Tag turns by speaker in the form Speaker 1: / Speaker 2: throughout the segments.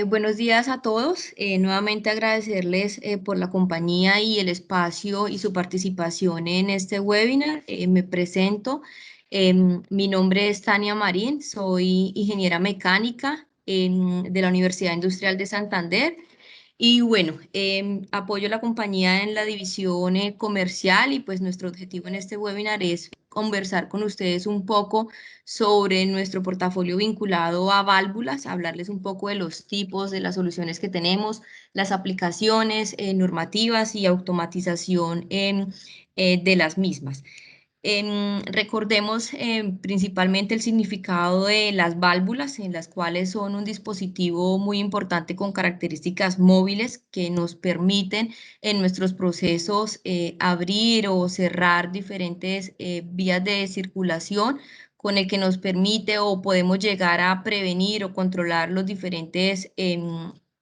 Speaker 1: Buenos días a todos. Nuevamente agradecerles por la compañía y el espacio y su participación en este webinar. Me presento. Mi nombre es Tania Marín, soy ingeniera mecánica de la Universidad Industrial de Santander. Y bueno, apoyo a la compañía en la división comercial y pues nuestro objetivo en este webinar es conversar con ustedes un poco sobre nuestro portafolio vinculado a válvulas, hablarles un poco de los tipos, de las soluciones que tenemos, las aplicaciones normativas y automatización de las mismas. Recordemos principalmente el significado de las válvulas, en las cuales son un dispositivo muy importante con características móviles que nos permiten en nuestros procesos abrir o cerrar diferentes vías de circulación, con el que nos permite o podemos llegar a prevenir o controlar los diferentes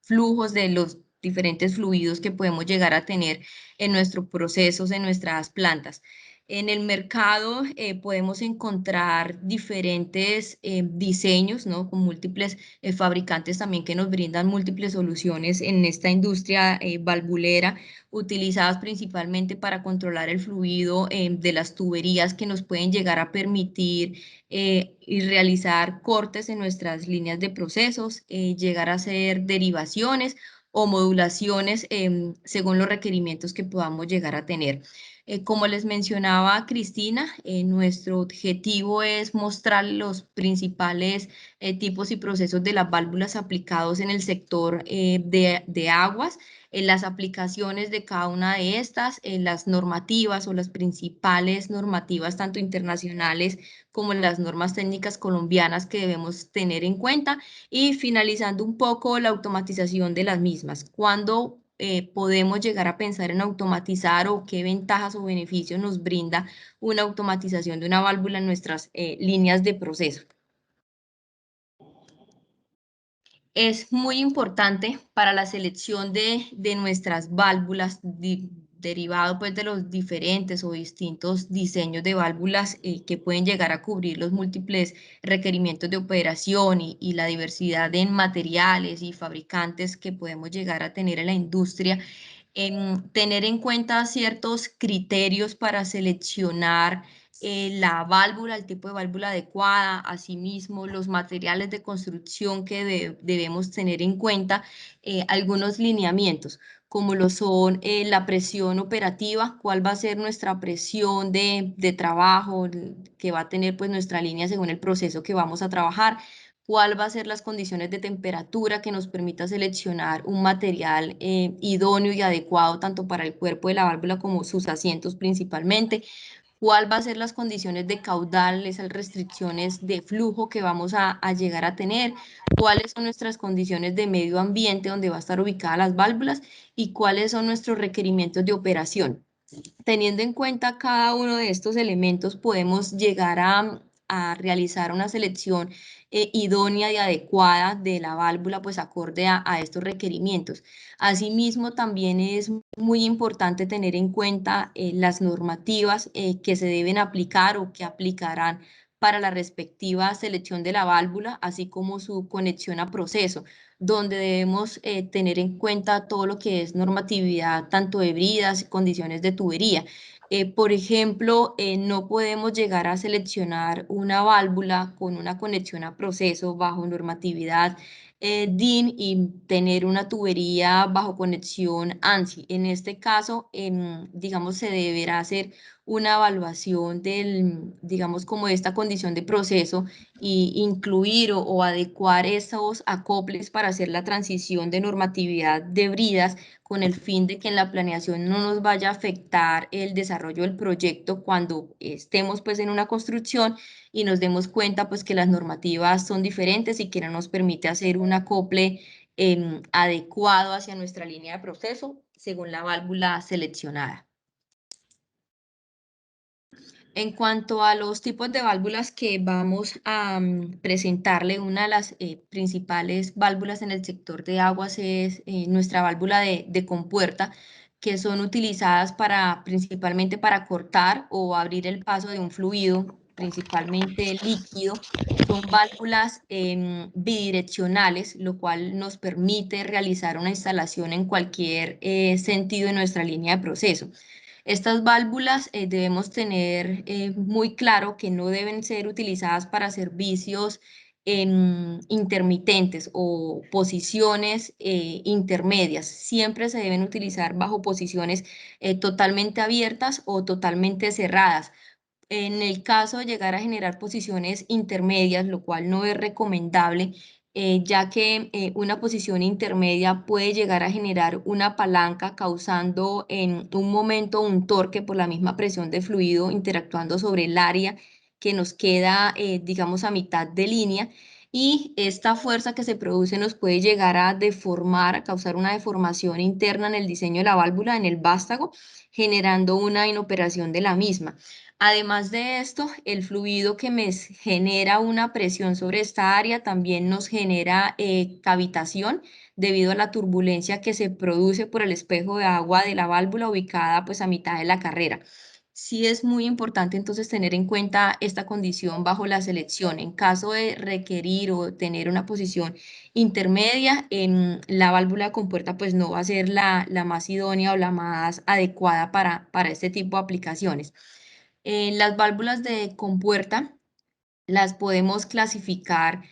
Speaker 1: flujos de los diferentes fluidos que podemos llegar a tener en nuestros procesos, en nuestras plantas. En el mercado podemos encontrar diferentes diseños, ¿no? Con múltiples fabricantes también que nos brindan múltiples soluciones en esta industria valvulera, utilizadas principalmente para controlar el fluido de las tuberías que nos pueden llegar a permitir y realizar cortes en nuestras líneas de procesos, llegar a hacer derivaciones o modulaciones según los requerimientos que podamos llegar a tener. Como les mencionaba Cristina, nuestro objetivo es mostrar los principales tipos y procesos de las válvulas aplicados en el sector de aguas, en las aplicaciones de cada una de estas, en las normativas o las principales normativas, tanto internacionales como las normas técnicas colombianas que debemos tener en cuenta, y finalizando un poco la automatización de las mismas. Cuando podemos llegar a pensar en automatizar o qué ventajas o beneficios nos brinda una automatización de una válvula en nuestras líneas de proceso. Es muy importante para la selección de nuestras válvulas, derivado pues de los diferentes o distintos diseños de válvulas que pueden llegar a cubrir los múltiples requerimientos de operación y la diversidad en materiales y fabricantes que podemos llegar a tener en la industria, en tener en cuenta ciertos criterios para seleccionar la válvula, el tipo de válvula adecuada, asimismo los materiales de construcción que debemos tener en cuenta, algunos lineamientos, como lo son la presión operativa, cuál va a ser nuestra presión de trabajo que va a tener pues nuestra línea según el proceso que vamos a trabajar, cuál va a ser las condiciones de temperatura que nos permita seleccionar un material idóneo y adecuado tanto para el cuerpo de la válvula como sus asientos principalmente, cuál va a ser las condiciones de caudal, esas restricciones de flujo que vamos a llegar a tener, cuáles son nuestras condiciones de medio ambiente donde va a estar ubicadas las válvulas y cuáles son nuestros requerimientos de operación. Teniendo en cuenta cada uno de estos elementos, podemos llegar a realizar una selección idónea y adecuada de la válvula, pues acorde a estos requerimientos. Asimismo, también es muy importante tener en cuenta las normativas que se deben aplicar o que aplicarán para la respectiva selección de la válvula, así como su conexión a proceso, donde debemos tener en cuenta todo lo que es normatividad, tanto de bridas, condiciones de tubería. Por ejemplo, no podemos llegar a seleccionar una válvula con una conexión a proceso bajo normatividad DIN y tener una tubería bajo conexión ANSI. En este caso, digamos, se deberá hacer una evaluación digamos, como esta condición de proceso y incluir o adecuar esos acoples para hacer la transición de normatividad de bridas con el fin de que en la planeación no nos vaya a afectar el desarrollo del proyecto cuando estemos pues en una construcción y nos demos cuenta pues que las normativas son diferentes y que no nos permite hacer un acople adecuado hacia nuestra línea de proceso según la válvula seleccionada. En cuanto a los tipos de válvulas que vamos a presentarle, una de las principales válvulas en el sector de aguas es nuestra válvula de compuerta, que son utilizadas principalmente para cortar o abrir el paso de un fluido principalmente líquido, son válvulas bidireccionales, lo cual nos permite realizar una instalación en cualquier sentido de nuestra línea de proceso. Estas válvulas debemos tener muy claro que no deben ser utilizadas para servicios intermitentes o posiciones intermedias. Siempre se deben utilizar bajo posiciones totalmente abiertas o totalmente cerradas. En el caso de llegar a generar posiciones intermedias, lo cual no es recomendable, ya que una posición intermedia puede llegar a generar una palanca causando en un momento un torque por la misma presión de fluido interactuando sobre el área que nos queda, digamos, a mitad de línea. Y esta fuerza que se produce nos puede llegar a deformar, a causar una deformación interna en el diseño de la válvula, en el vástago, generando una inoperación de la misma. Además de esto, el fluido que me genera una presión sobre esta área también nos genera cavitación debido a la turbulencia que se produce por el espejo de agua de la válvula ubicada pues a mitad de la carrera. Sí es muy importante entonces tener en cuenta esta condición bajo la selección. En caso de requerir o tener una posición intermedia, la válvula de compuerta pues no va a ser la más idónea o la más adecuada para este tipo de aplicaciones. Las válvulas de compuerta las podemos clasificar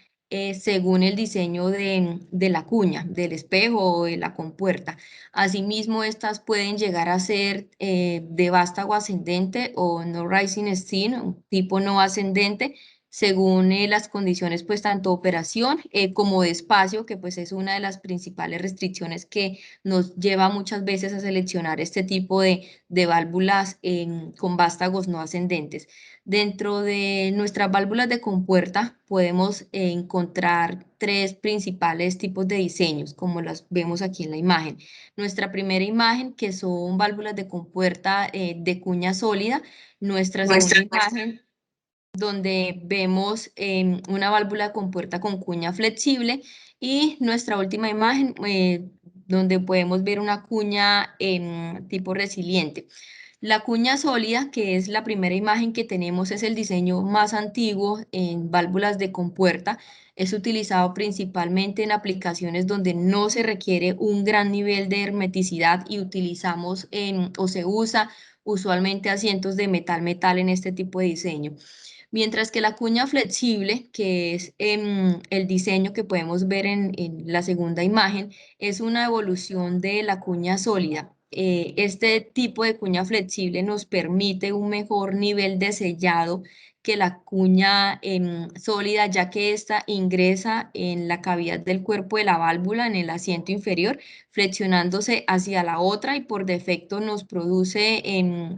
Speaker 1: según el diseño de la cuña, del espejo o de la compuerta. Asimismo, estas pueden llegar a ser de vástago ascendente o no rising steam, un tipo no ascendente, según las condiciones, pues tanto de operación como de espacio, que pues es una de las principales restricciones que nos lleva muchas veces a seleccionar este tipo de válvulas con vástagos no ascendentes. Dentro de nuestras válvulas de compuerta podemos encontrar tres principales tipos de diseños, como las vemos aquí en la imagen. Nuestra primera imagen, que son válvulas de compuerta de cuña sólida. Nuestra segunda imagen, donde vemos una válvula de compuerta con cuña flexible. Y nuestra última imagen, donde podemos ver una cuña tipo resiliente. La cuña sólida, que es la primera imagen que tenemos, es el diseño más antiguo en válvulas de compuerta. Es utilizado principalmente en aplicaciones donde no se requiere un gran nivel de hermeticidad y utilizamos o se usa usualmente asientos de metal-metal en este tipo de diseño. Mientras que la cuña flexible, que es el diseño que podemos ver en la segunda imagen, es una evolución de la cuña sólida. Este tipo de cuña flexible nos permite un mejor nivel de sellado que la cuña sólida, ya que ésta ingresa en la cavidad del cuerpo de la válvula, en el asiento inferior, flexionándose hacia la otra y por defecto nos produce,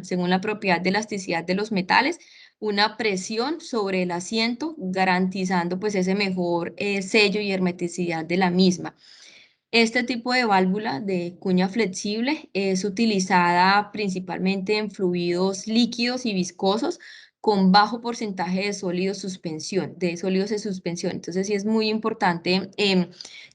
Speaker 1: según la propiedad de elasticidad de los metales, una presión sobre el asiento, garantizando pues ese mejor sello y hermeticidad de la misma. Este tipo de válvula de cuña flexible es utilizada principalmente en fluidos líquidos y viscosos con bajo porcentaje de sólidos suspensión, de sólidos de suspensión. Entonces sí es muy importante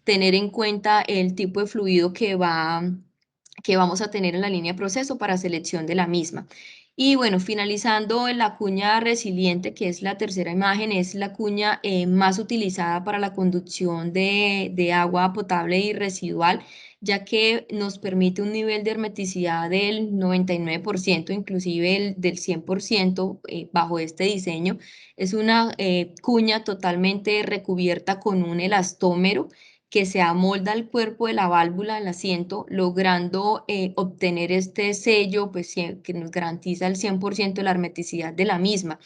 Speaker 1: tener en cuenta el tipo de fluido que vamos a tener en la línea de proceso para selección de la misma. Y bueno, finalizando en la cuña resiliente, que es la tercera imagen, es la cuña más utilizada para la conducción de agua potable y residual, ya que nos permite un nivel de hermeticidad del 99%, inclusive del 100% bajo este diseño. Es una cuña totalmente recubierta con un elastómero que se amolda al cuerpo de la válvula del asiento, logrando obtener este sello pues, que nos garantiza el 100% de la hermeticidad de la misma.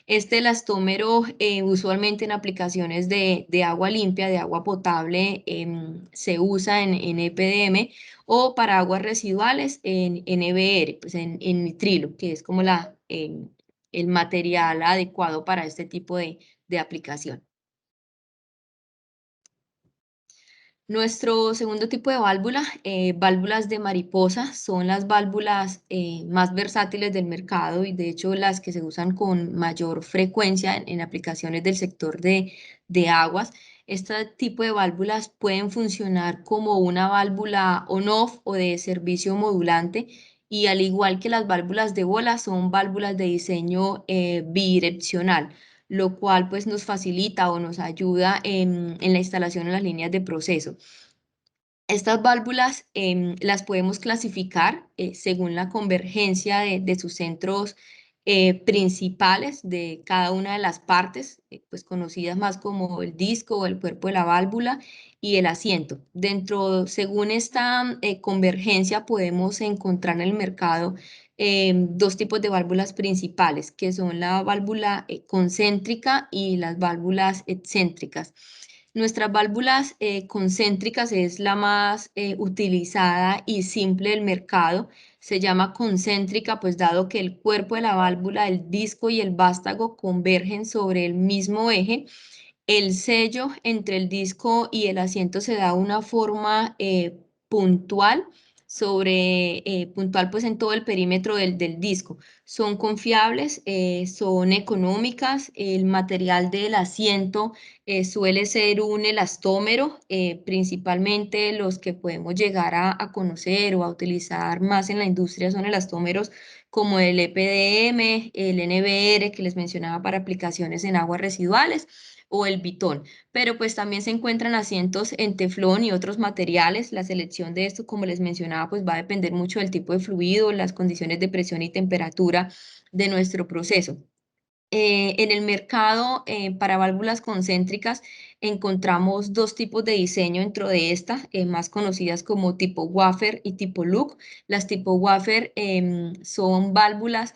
Speaker 1: Este elastómero, usualmente en aplicaciones de agua limpia, de agua potable, se usa en EPDM o para aguas residuales en EBR, pues en nitrilo, que es como el material adecuado para este tipo de aplicación. Nuestro segundo tipo de válvula, válvulas de mariposa, son las válvulas más versátiles del mercado y de hecho las que se usan con mayor frecuencia en aplicaciones del sector de aguas. Este tipo de válvulas pueden funcionar como una válvula on-off o de servicio modulante y al igual que las válvulas de bola, son válvulas de diseño bidireccional, lo cual pues nos facilita o nos ayuda en la instalación en las líneas de proceso. Estas válvulas las podemos clasificar según la convergencia de sus centros principales de cada una de las partes, pues conocidas más como el disco o el cuerpo de la válvula y el asiento. Según esta convergencia, podemos encontrar en el mercado dos tipos de válvulas principales, que son la válvula concéntrica y las válvulas excéntricas. Nuestras válvulas concéntricas es la más utilizada y simple del mercado. Se llama concéntrica, pues dado que el cuerpo de la válvula, el disco y el vástago convergen sobre el mismo eje, el sello entre el disco y el asiento se da una forma puntual puntual pues en todo el perímetro del disco. Son confiables, son económicas, el material del asiento suele ser un elastómero, principalmente los que podemos llegar a conocer o a utilizar más en la industria son elastómeros como el EPDM, el NBR que les mencionaba para aplicaciones en aguas residuales o el Vitón, pero pues también se encuentran asientos en teflón y otros materiales. La selección de esto, como les mencionaba, pues va a depender mucho del tipo de fluido, las condiciones de presión y temperatura de nuestro proceso. En el mercado para válvulas concéntricas encontramos dos tipos de diseño dentro de esta, más conocidas como tipo wafer y tipo loop. Las tipo wafer son válvulas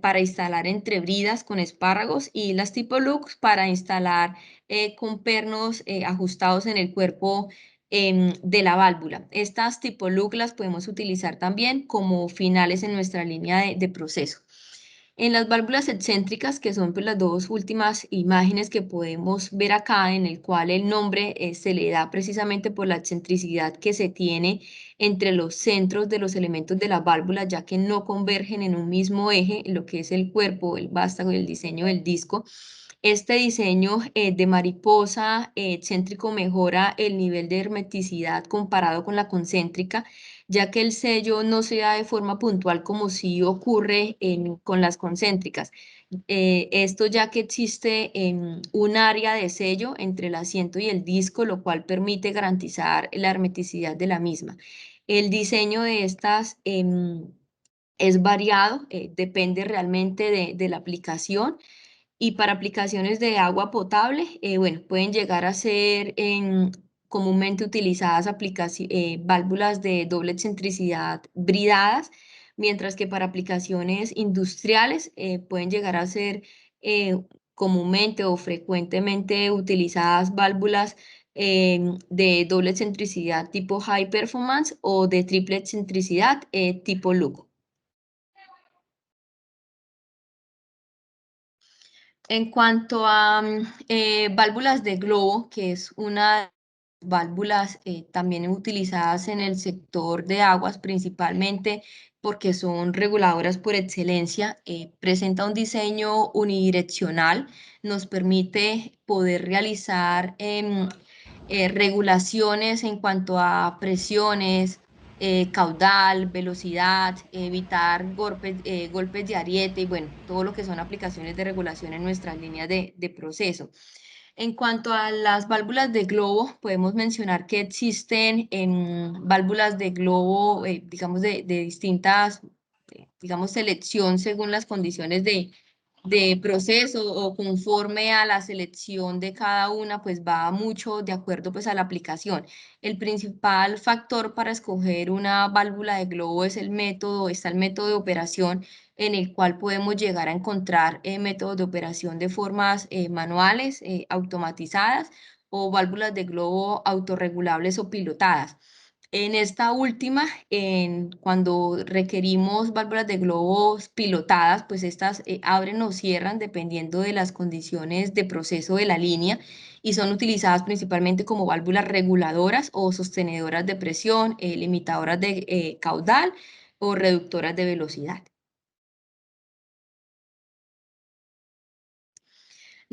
Speaker 1: para instalar entre bridas con espárragos y las tipo loop para instalar con pernos ajustados en el cuerpo de la válvula. Estas tipo loop las podemos utilizar también como finales en nuestra línea de proceso. En las válvulas excéntricas, que son pues, las dos últimas imágenes que podemos ver acá, en el cual el nombre se le da precisamente por la excentricidad que se tiene entre los centros de los elementos de la válvula, ya que no convergen en un mismo eje, lo que es el cuerpo, el vástago y el diseño del disco. Este diseño de mariposa excéntrico mejora el nivel de hermeticidad comparado con la concéntrica, ya que el sello no se da de forma puntual como sí ocurre con las concéntricas. Esto ya que existe un área de sello entre el asiento y el disco, lo cual permite garantizar la hermeticidad de la misma. El diseño de estas es variado, depende realmente de la aplicación y para aplicaciones de agua potable, bueno, pueden llegar a ser comúnmente utilizadas válvulas de doble excentricidad bridadas, mientras que para aplicaciones industriales pueden llegar a ser eh, comúnmente o frecuentemente utilizadas válvulas de doble excentricidad tipo high performance o de triple excentricidad tipo loop. En cuanto a válvulas de globo, que es una de las válvulas también utilizadas en el sector de aguas, principalmente porque son reguladoras por excelencia, presenta un diseño unidireccional, nos permite poder realizar regulaciones en cuanto a presiones, caudal, velocidad, evitar golpes de ariete y bueno, todo lo que son aplicaciones de regulación en nuestras líneas de proceso. En cuanto a las válvulas de globo, podemos mencionar que existen válvulas de globo, digamos, de distintas, digamos, selección según las condiciones de proceso o conforme a la selección de cada una, pues va mucho de acuerdo pues a la aplicación. El principal factor para escoger una válvula de globo es está el método de operación en el cual podemos llegar a encontrar métodos de operación de formas manuales, automatizadas o válvulas de globo autorregulables o pilotadas. En esta última, cuando requerimos válvulas de globos pilotadas, pues estas abren o cierran dependiendo de las condiciones de proceso de la línea y son utilizadas principalmente como válvulas reguladoras o sostenedoras de presión, limitadoras de caudal o reductoras de velocidad.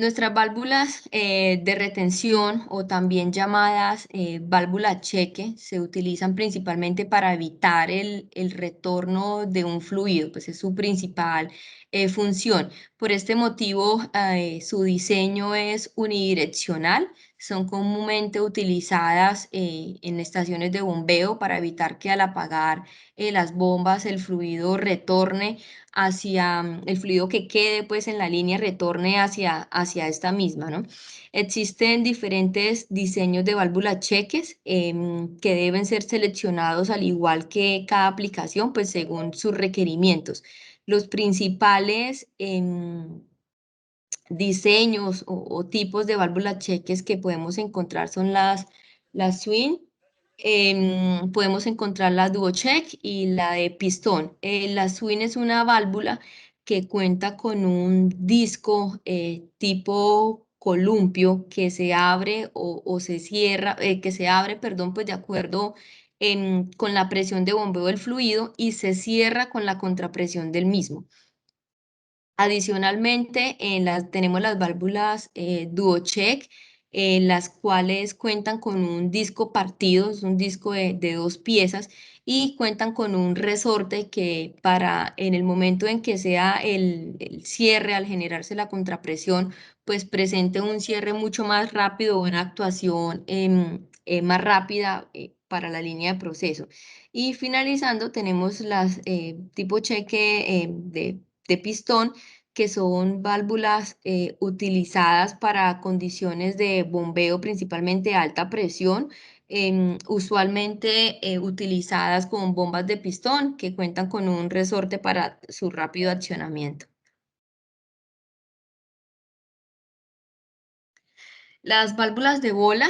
Speaker 1: Nuestras válvulas de retención o también llamadas válvula cheque se utilizan principalmente para evitar el retorno de un fluido, pues es su principal función. Por este motivo, su diseño es unidireccional. Son comúnmente utilizadas en estaciones de bombeo para evitar que al apagar las bombas el fluido retorne hacia el fluido que quede pues en la línea retorne hacia esta misma, ¿no? Existen diferentes diseños de válvula cheques que deben ser seleccionados al igual que cada aplicación, pues según sus requerimientos. Los principales diseños o tipos de válvulas cheques que podemos encontrar son las swing, podemos encontrar la duocheck y la de pistón. La swing es una válvula que cuenta con un disco tipo columpio que se abre o se cierra, que se abre, perdón, pues de acuerdo con la presión de bombeo del fluido y se cierra con la contrapresión del mismo. Adicionalmente, tenemos las válvulas DuoCheck, las cuales cuentan con un disco partido, es un disco de dos piezas, y cuentan con un resorte que para en el momento en que sea el cierre, al generarse la contrapresión, pues presente un cierre mucho más rápido, una actuación más rápida para la línea de proceso. Y finalizando, tenemos las tipo cheque de pistón, que son válvulas utilizadas para condiciones de bombeo, principalmente alta presión, usualmente utilizadas con bombas de pistón que cuentan con un resorte para su rápido accionamiento. Las válvulas de bola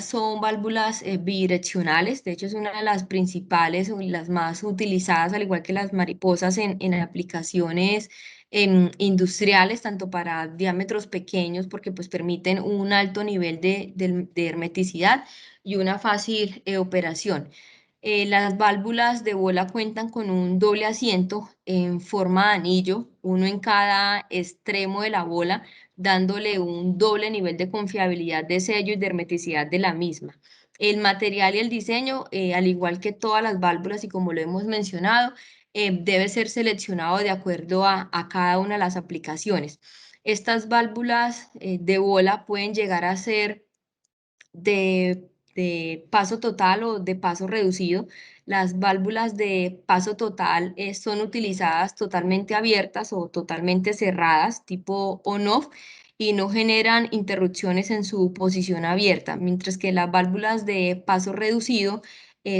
Speaker 1: son válvulas bidireccionales, de hecho es una de las principales y las más utilizadas, al igual que las mariposas en aplicaciones industriales, tanto para diámetros pequeños, porque pues permiten un alto nivel de hermeticidad y una fácil operación. Las válvulas de bola cuentan con un doble asiento en forma de anillo, uno en cada extremo de la bola, dándole un doble nivel de confiabilidad de sello y de hermeticidad de la misma. El material y el diseño, al igual que todas las válvulas y como lo hemos mencionado, debe ser seleccionado de acuerdo a cada una de las aplicaciones. Estas válvulas de bola pueden llegar a ser de paso total o de paso reducido. Las válvulas de paso total son utilizadas totalmente abiertas o totalmente cerradas, tipo on-off, y no generan interrupciones en su posición abierta, mientras que las válvulas de paso reducido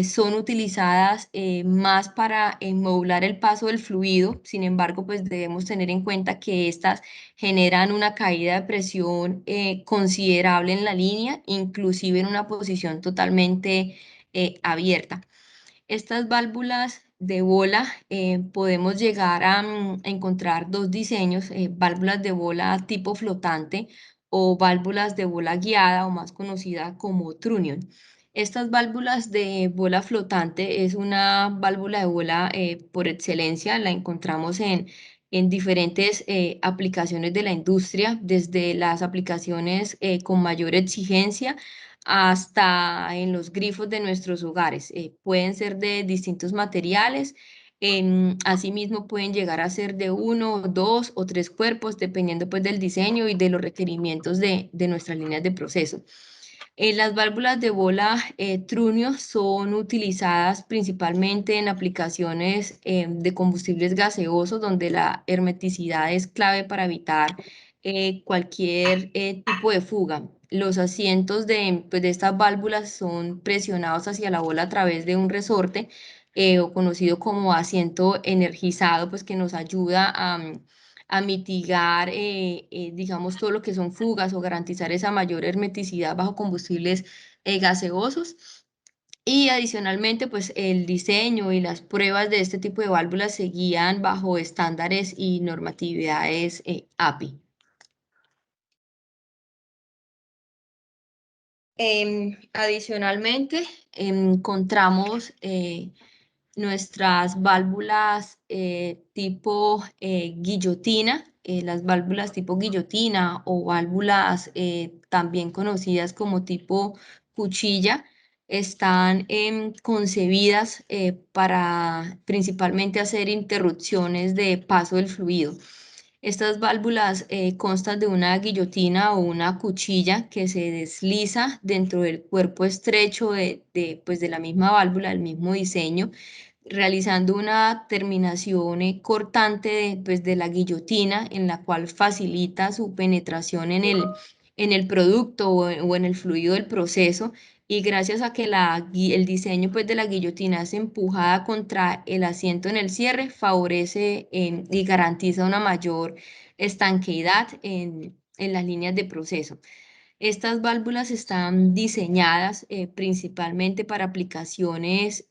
Speaker 1: son utilizadas más para modular el paso del fluido. Sin embargo, pues debemos tener en cuenta que estas generan una caída de presión considerable en la línea, inclusive en una posición totalmente abierta. Estas válvulas de bola podemos llegar a encontrar dos diseños, válvulas de bola tipo flotante o válvulas de bola guiada o más conocida como trunnion. Estas válvulas de bola flotante es una válvula de bola por excelencia, la encontramos en diferentes aplicaciones de la industria, desde las aplicaciones con mayor exigencia hasta en los grifos de nuestros hogares. Pueden ser de distintos materiales, asimismo pueden llegar a ser de uno, dos o tres cuerpos, dependiendo pues del diseño y de los requerimientos de nuestras líneas de proceso. Las válvulas de bola Trunio son utilizadas principalmente en aplicaciones de combustibles gaseosos, donde la hermeticidad es clave para evitar cualquier tipo de fuga. Los asientos pues, de estas válvulas son presionados hacia la bola a través de un resorte o conocido como asiento energizado, pues que nos ayuda a mitigar, digamos, todo lo que son fugas o garantizar esa mayor hermeticidad bajo combustibles gaseosos. Y adicionalmente, pues el diseño y las pruebas de este tipo de válvulas se guían bajo estándares y normatividades API. Adicionalmente, encontramos nuestras válvulas tipo guillotina. las válvulas tipo guillotina o válvulas también conocidas como tipo cuchilla, están concebidas para principalmente hacer interrupciones de paso del fluido. Estas válvulas constan de una guillotina o una cuchilla que se desliza dentro del cuerpo estrecho pues de la misma válvula, del mismo diseño, realizando una terminación cortante pues de la guillotina, en la cual facilita su penetración en el producto o en el fluido del proceso. Y gracias a que el diseño pues, de la guillotina es empujada contra el asiento en el cierre, favorece y garantiza una mayor estanqueidad en las líneas de proceso. Estas válvulas están diseñadas principalmente para aplicaciones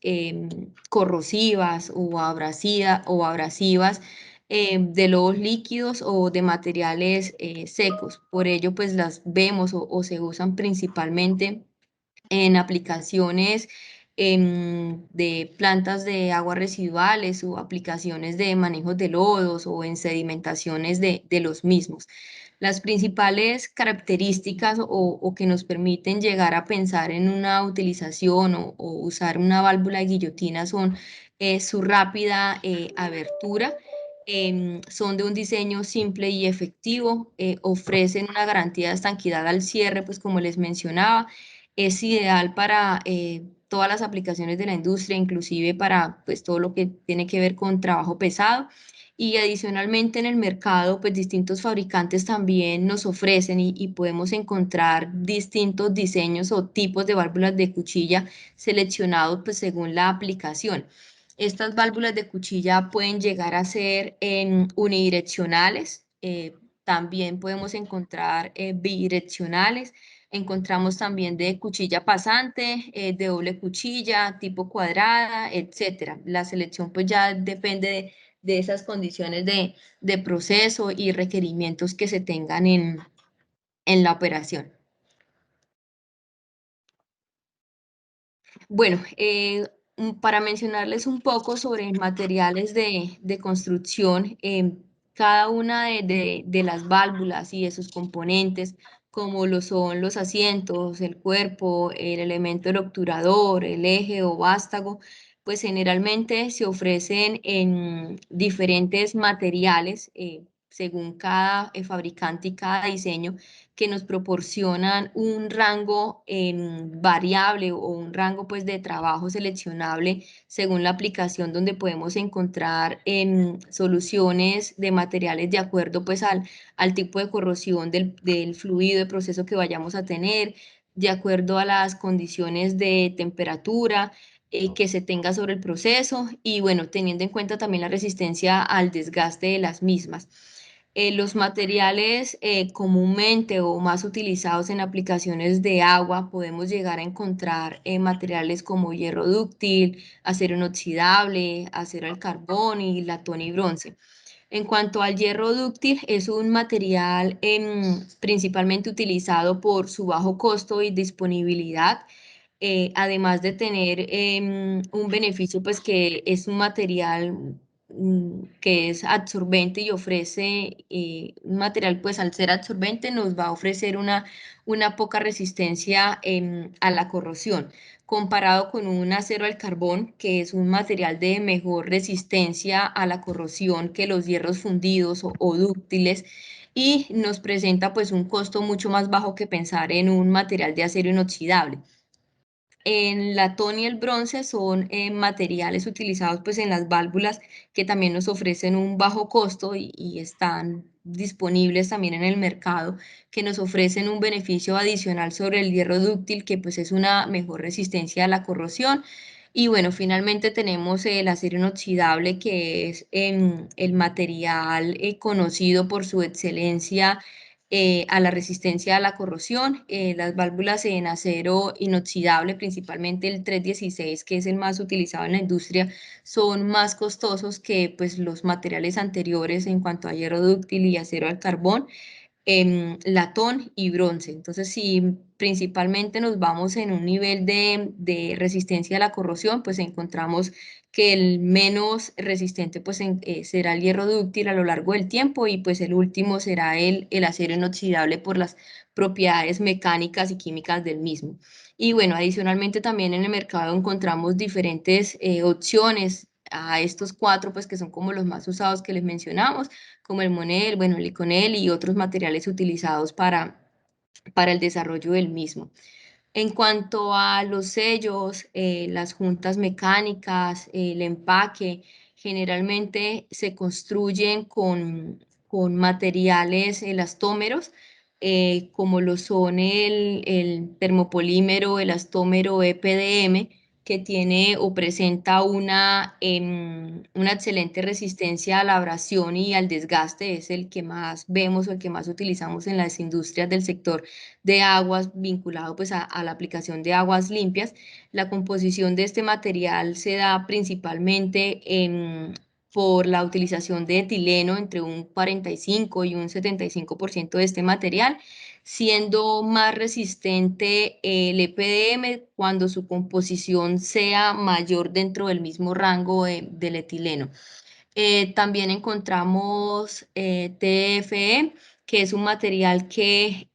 Speaker 1: corrosivas o abrasivas de lodos líquidos o de materiales secos. Por ello, pues las vemos o se usan principalmente en aplicaciones de plantas de aguas residuales o aplicaciones de manejos de lodos o en sedimentaciones de los mismos. Las principales características o que nos permiten llegar a pensar en una utilización o usar una válvula de guillotina son su rápida abertura. Son de un diseño simple y efectivo, ofrecen una garantía de estanquidad al cierre, pues como les mencionaba, es ideal para todas las aplicaciones de la industria, inclusive para pues, todo lo que tiene que ver con trabajo pesado. Y adicionalmente en el mercado, pues distintos fabricantes también nos ofrecen y podemos encontrar distintos diseños o tipos de válvulas de cuchilla seleccionados pues según la aplicación. Estas válvulas de cuchilla pueden llegar a ser unidireccionales, también podemos encontrar bidireccionales. Encontramos también de cuchilla pasante, de doble cuchilla, tipo cuadrada, etcétera. La selección pues ya depende de esas condiciones de proceso y requerimientos que se tengan en la operación. Bueno, para mencionarles un poco sobre materiales de construcción, cada una de las válvulas y de sus componentes, como lo son los asientos, el cuerpo, el elemento del obturador, el eje o vástago, pues generalmente se ofrecen en diferentes materiales, según cada fabricante y cada diseño que nos proporcionan un rango variable o un rango pues de trabajo seleccionable según la aplicación donde podemos encontrar soluciones de materiales de acuerdo pues al tipo de corrosión del fluido de proceso que vayamos a tener, de acuerdo a las condiciones de temperatura que se tenga sobre el proceso y bueno, teniendo en cuenta también la resistencia al desgaste de las mismas. Los materiales comúnmente o más utilizados en aplicaciones de agua, podemos llegar a encontrar materiales como hierro dúctil, acero inoxidable, acero al carbón y latón y bronce. En cuanto al hierro dúctil, es un material principalmente utilizado por su bajo costo y disponibilidad, además de tener un beneficio, pues que es un material que es absorbente y ofrece un material, pues al ser absorbente nos va a ofrecer una poca resistencia a la corrosión, comparado con un acero al carbón, que es un material de mejor resistencia a la corrosión que los hierros fundidos o dúctiles. Y nos presenta pues un costo mucho más bajo que pensar en un material de acero inoxidable. En latón y el bronce son materiales utilizados pues en las válvulas que también nos ofrecen un bajo costo y están disponibles también en el mercado, que nos ofrecen un beneficio adicional sobre el hierro dúctil, que pues es una mejor resistencia a la corrosión. Y bueno, finalmente tenemos el acero inoxidable, que es el material conocido por su excelencia a la resistencia a la corrosión. Las válvulas en acero inoxidable, principalmente el 316, que es el más utilizado en la industria, son más costosos que pues, los materiales anteriores en cuanto a hierro dúctil y acero al carbón. latón y bronce. Entonces, si principalmente nos vamos en un nivel de resistencia a la corrosión, pues encontramos que el menos resistente pues será el hierro dúctil a lo largo del tiempo y pues el último será el acero inoxidable por las propiedades mecánicas y químicas del mismo. Y bueno, adicionalmente también en el mercado encontramos diferentes opciones a estos cuatro, pues que son como los más usados que les mencionamos, como el Monel, bueno, el Iconel y otros materiales utilizados para el desarrollo del mismo. En cuanto a los sellos, las juntas mecánicas, el empaque, generalmente se construyen con materiales elastómeros, como lo son el termopolímero elastómero EPDM, que tiene o presenta una excelente resistencia a la abrasión y al desgaste. Es el que más vemos o el que más utilizamos en las industrias del sector de aguas vinculado pues a la aplicación de aguas limpias. La composición de este material se da principalmente por la utilización de etileno entre un 45 y un 75% de este material, siendo más resistente el EPDM cuando su composición sea mayor dentro del mismo rango del etileno. También encontramos TFE, que es un material que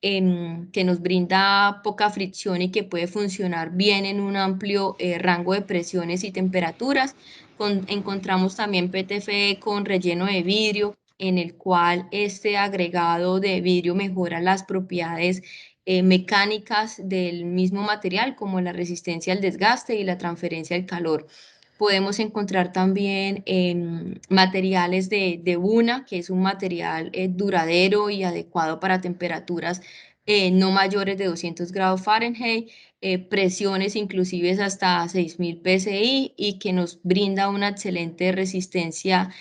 Speaker 1: nos brinda poca fricción y que puede funcionar bien en un amplio rango de presiones y temperaturas. Encontramos también PTFE con relleno de vidrio, en el cual este agregado de vidrio mejora las propiedades mecánicas del mismo material, como la resistencia al desgaste y la transferencia del calor. Podemos encontrar también materiales de Buna, que es un material duradero y adecuado para temperaturas no mayores de 200 grados Fahrenheit, presiones inclusive hasta 6000 PSI y que nos brinda una excelente resistencia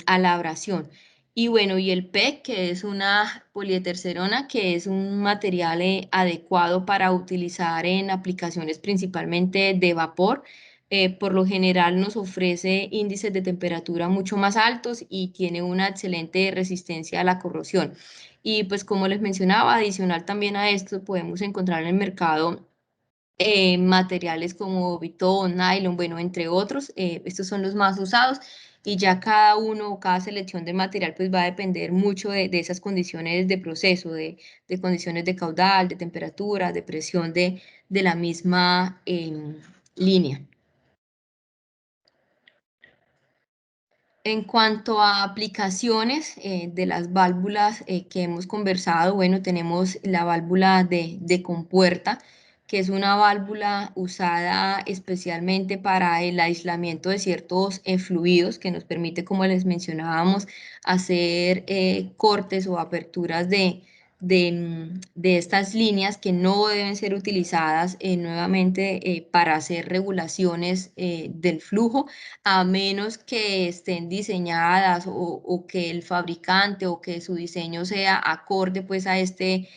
Speaker 1: a la abrasión. Y bueno, y el PEC, que es una polietercerona, que es un material adecuado para utilizar en aplicaciones principalmente de vapor. Por lo general nos ofrece índices de temperatura mucho más altos y tiene una excelente resistencia a la corrosión. Y pues como les mencionaba, adicional también a esto podemos encontrar en el mercado materiales como Vitón, nylon, bueno, entre otros. Estos son los más usados y ya cada uno, cada selección de material pues va a depender mucho de esas condiciones de proceso, de condiciones de caudal, de temperatura, de presión de la misma línea. En cuanto a aplicaciones de las válvulas que hemos conversado, bueno, tenemos la válvula de compuerta, que es una válvula usada especialmente para el aislamiento de ciertos fluidos, que nos permite, como les mencionábamos, hacer cortes o aperturas de estas líneas que no deben ser utilizadas nuevamente para hacer regulaciones del flujo, a menos que estén diseñadas o que el fabricante o que su diseño sea acorde pues a este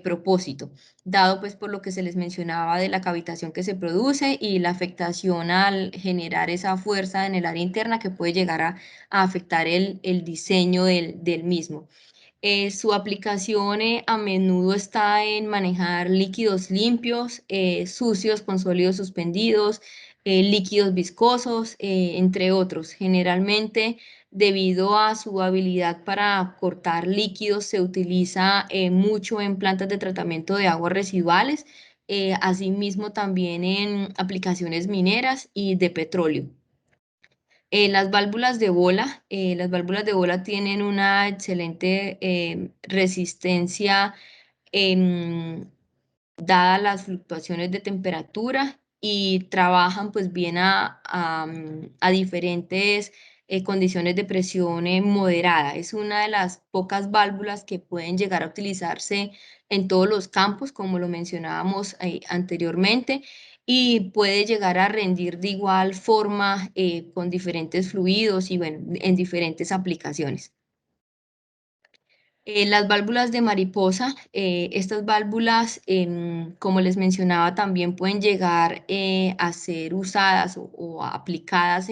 Speaker 1: propósito, dado pues por lo que se les mencionaba de la cavitación que se produce y la afectación al generar esa fuerza en el área interna que puede llegar a afectar el diseño del mismo. Su aplicación a menudo está en manejar líquidos limpios, sucios con sólidos suspendidos, líquidos viscosos, entre otros. Generalmente, debido a su habilidad para cortar líquidos, se utiliza mucho en plantas de tratamiento de aguas residuales, asimismo también en aplicaciones mineras y de petróleo. Las válvulas de bola tienen una excelente resistencia em, dadas las fluctuaciones de temperatura y trabajan pues bien a diferentes condiciones de presión moderada. Es una de las pocas válvulas que pueden llegar a utilizarse en todos los campos, como lo mencionábamos anteriormente, y puede llegar a rendir de igual forma con diferentes fluidos y bueno, en diferentes aplicaciones. Las válvulas de mariposa, estas válvulas, como les mencionaba, también pueden llegar a ser usadas o aplicadas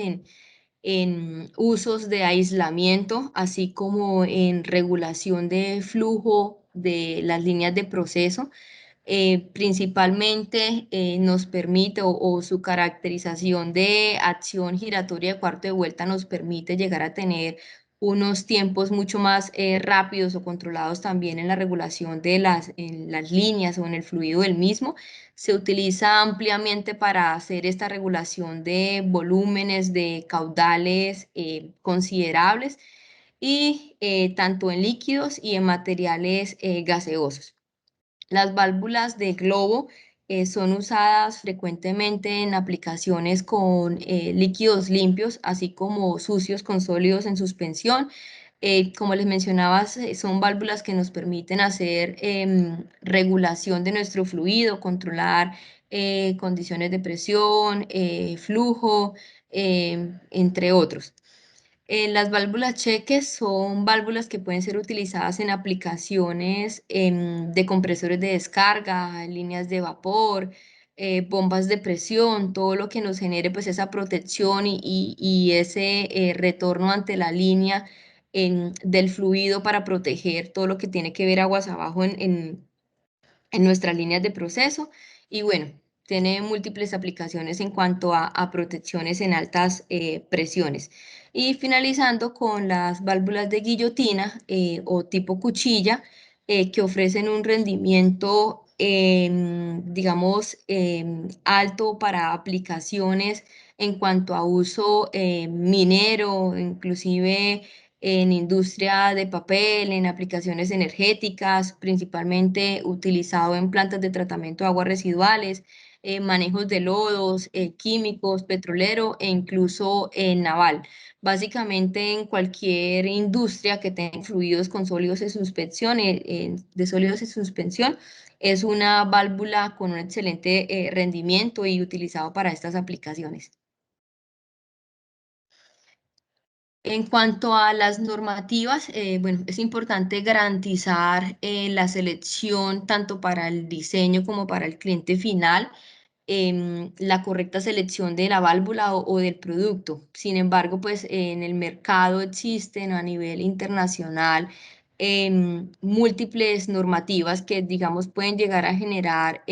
Speaker 1: en usos de aislamiento, así como en regulación de flujo de las líneas de proceso. Principalmente nos permite o su caracterización de acción giratoria de cuarto de vuelta nos permite llegar a tener unos tiempos mucho más rápidos o controlados también en la regulación de en las líneas o en el fluido del mismo. Se utiliza ampliamente para hacer esta regulación de volúmenes, de caudales considerables y tanto en líquidos y en materiales gaseosos. Las válvulas de globo son usadas frecuentemente en aplicaciones con líquidos limpios, así como sucios con sólidos en suspensión. Como les mencionaba, son válvulas que nos permiten hacer regulación de nuestro fluido, controlar condiciones de presión, flujo, entre otros. Las válvulas cheques son válvulas que pueden ser utilizadas en aplicaciones de compresores de descarga, líneas de vapor, bombas de presión, todo lo que nos genere pues esa protección y ese retorno ante la línea del fluido para proteger todo lo que tiene que ver aguas abajo en nuestras líneas de proceso y bueno, tiene múltiples aplicaciones en cuanto a protecciones en altas presiones. Y finalizando con las válvulas de guillotina o tipo cuchilla que ofrecen un rendimiento, digamos, alto para aplicaciones en cuanto a uso minero, inclusive en industria de papel, en aplicaciones energéticas, principalmente utilizado en plantas de tratamiento de aguas residuales, manejos de lodos, químicos, petrolero e incluso naval. Básicamente en cualquier industria que tenga fluidos con sólidos en suspensión, de sólidos en suspensión, es una válvula con un excelente rendimiento y utilizado para estas aplicaciones. En cuanto a las normativas, bueno, es importante garantizar la selección tanto para el diseño como para el cliente final, la correcta selección de la válvula o del producto. Sin embargo, pues en el mercado existen a nivel internacional múltiples normativas que, digamos, pueden llegar a generar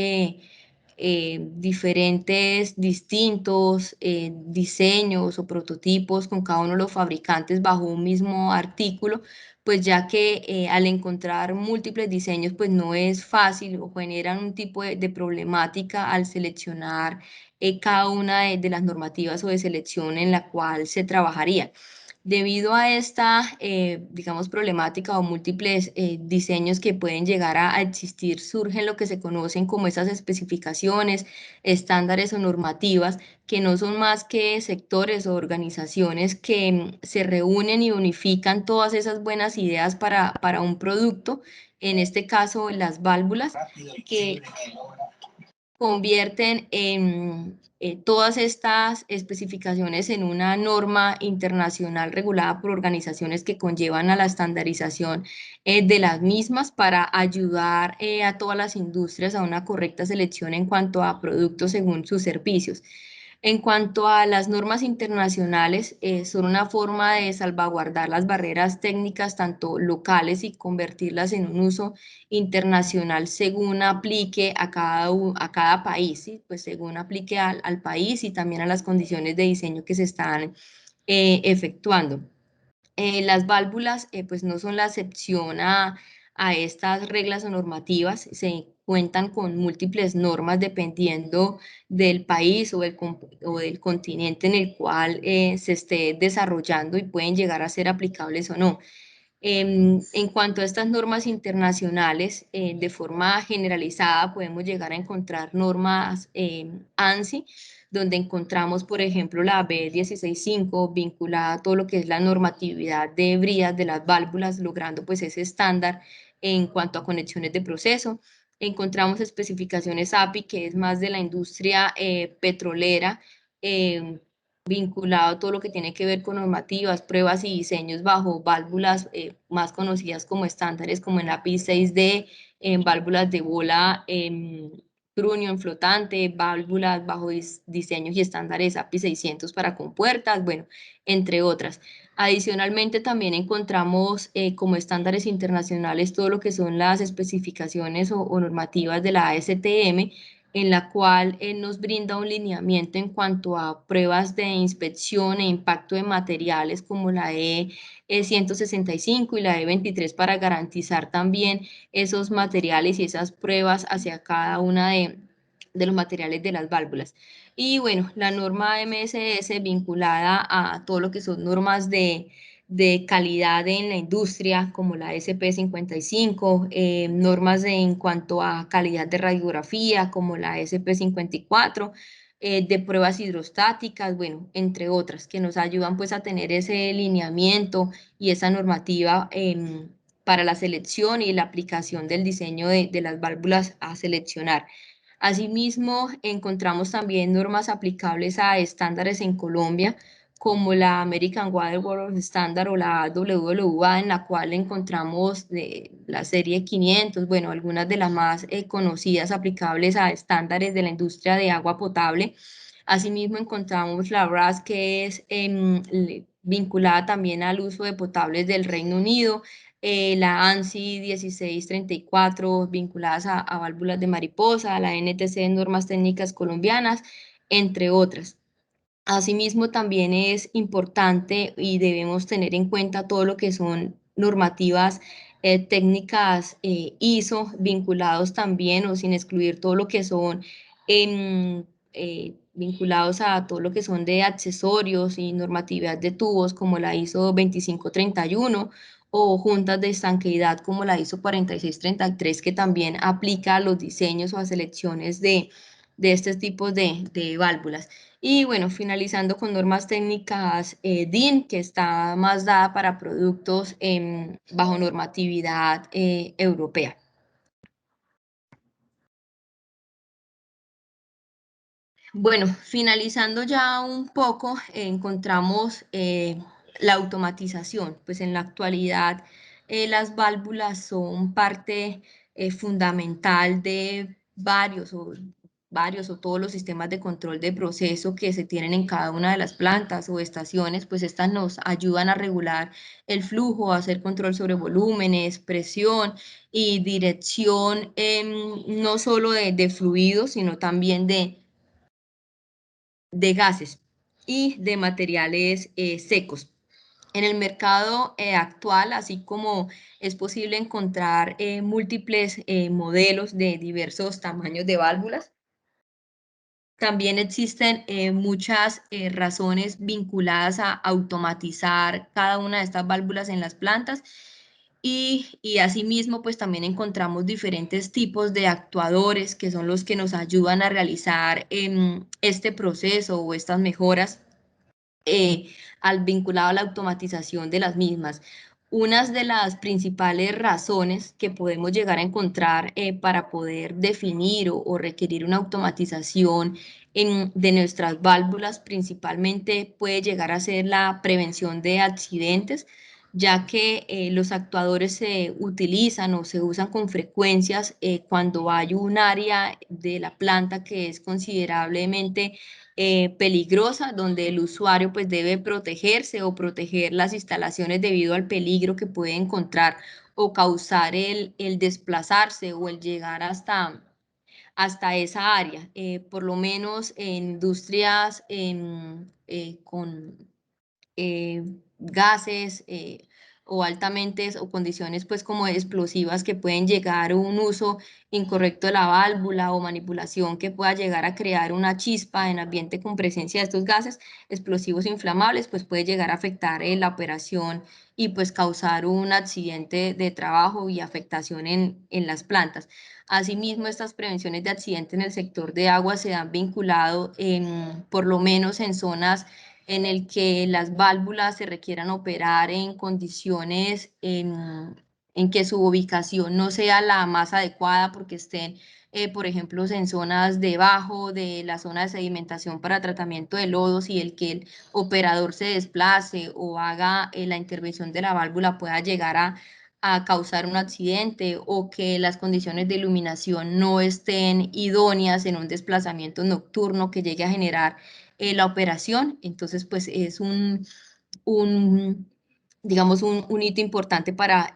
Speaker 1: diferentes, distintos diseños o prototipos con cada uno de los fabricantes bajo un mismo artículo, pues ya que al encontrar múltiples diseños, pues no es fácil o generan un tipo de problemática al seleccionar cada una de las normativas o de selección en la cual se trabajaría. Debido a esta, digamos, problemática o múltiples diseños que pueden llegar a existir, surgen lo que se conocen como esas especificaciones, estándares o normativas, que no son más que sectores o organizaciones que se reúnen y unifican todas esas buenas ideas para un producto, en este caso las válvulas, que convierten todas estas especificaciones en una norma internacional regulada por organizaciones que conllevan a la estandarización de las mismas para ayudar a todas las industrias a una correcta selección en cuanto a productos según sus servicios. En cuanto a las normas internacionales, son una forma de salvaguardar las barreras técnicas tanto locales y convertirlas en un uso internacional según aplique a cada país, ¿sí? Pues según aplique al país y también a las condiciones de diseño que se están efectuando. Las válvulas pues no son la excepción a estas reglas o normativas, se cuentan con múltiples normas dependiendo del país o del continente en el cual se esté desarrollando y pueden llegar a ser aplicables o no. En cuanto a estas normas internacionales, de forma generalizada podemos llegar a encontrar normas ANSI, donde encontramos, por ejemplo, la B165 vinculada a todo lo que es la normatividad de bridas de las válvulas, logrando pues ese estándar en cuanto a conexiones de proceso. Encontramos especificaciones API, que es más de la industria petrolera, em, vinculado a todo lo que tiene que ver con normativas, pruebas y diseños bajo válvulas más conocidas como estándares, como en la API 6D, en válvulas de bola trunnion flotante, válvulas bajo diseños y estándares API 600 para compuertas, bueno, entre otras. Adicionalmente, también encontramos como estándares internacionales todo lo que son las especificaciones o normativas de la ASTM, en la cual nos brinda un lineamiento en cuanto a pruebas de inspección e impacto de materiales como la E165 y la E23 para garantizar también esos materiales y esas pruebas hacia cada una de los materiales de las válvulas. Y bueno, la norma MSS vinculada a todo lo que son normas de calidad en la industria, como la SP55, normas en cuanto a calidad de radiografía, como la SP54, de pruebas hidrostáticas, bueno, entre otras, que nos ayudan pues a tener ese lineamiento y esa normativa para la selección y la aplicación del diseño de las válvulas a seleccionar. Asimismo, encontramos también normas aplicables a estándares en Colombia, como la American Water World Standard o la WWA, en la cual encontramos la serie 500, bueno, algunas de las más conocidas aplicables a estándares de la industria de agua potable. Asimismo, encontramos la RAS, que es vinculada también al uso de potables del Reino Unido, la ANSI 1634 vinculadas a válvulas de mariposa, la NTC normas técnicas colombianas, entre otras. Asimismo, también es importante y debemos tener en cuenta todo lo que son normativas técnicas ISO vinculados también o sin excluir todo lo que son vinculados a todo lo que son de accesorios y normatividad de tubos como la ISO 2531 o juntas de estanqueidad como la ISO 4633 que también aplica a los diseños o a selecciones de estos tipos de válvulas. Y bueno, finalizando con normas técnicas DIN, que está más dada para productos bajo normatividad europea. Bueno, finalizando ya un poco, encontramos la automatización. Pues en la actualidad las válvulas son parte fundamental de varios o todos los sistemas de control de proceso que se tienen en cada una de las plantas o estaciones, pues estas nos ayudan a regular el flujo, a hacer control sobre volúmenes, presión y dirección, no solo de fluidos, sino también de gases y de materiales secos. En el mercado actual, así como es posible encontrar múltiples modelos de diversos tamaños de válvulas, también existen muchas razones vinculadas a automatizar cada una de estas válvulas en las plantas y asimismo pues también encontramos diferentes tipos de actuadores que son los que nos ayudan a realizar este proceso o estas mejoras al vinculado a la automatización de las mismas. Unas de las principales razones que podemos llegar a encontrar para poder definir o requerir una automatización de nuestras válvulas principalmente puede llegar a ser la prevención de accidentes, ya que los actuadores se utilizan o se usan con frecuencias cuando hay un área de la planta que es considerablemente peligrosa, donde el usuario pues debe protegerse o proteger las instalaciones debido al peligro que puede encontrar o causar el desplazarse o el llegar hasta esa área. Por lo menos en industrias con eh, gases o altamente o condiciones pues como explosivas que pueden llegar a un uso incorrecto de la válvula o manipulación que pueda llegar a crear una chispa en ambiente con presencia de estos gases explosivos inflamables, pues puede llegar a afectar la operación y pues causar un accidente de trabajo y afectación en las plantas. Asimismo, estas prevenciones de accidentes en el sector de agua se han vinculado por lo menos en zonas en el que las válvulas se requieran operar en condiciones en que su ubicación no sea la más adecuada porque estén, por ejemplo, en zonas debajo de la zona de sedimentación para tratamiento de lodos y el que el operador se desplace o haga la intervención de la válvula pueda llegar a causar un accidente o que las condiciones de iluminación no estén idóneas en un desplazamiento nocturno que llegue a generar la operación. Entonces, pues es un digamos, un hito importante para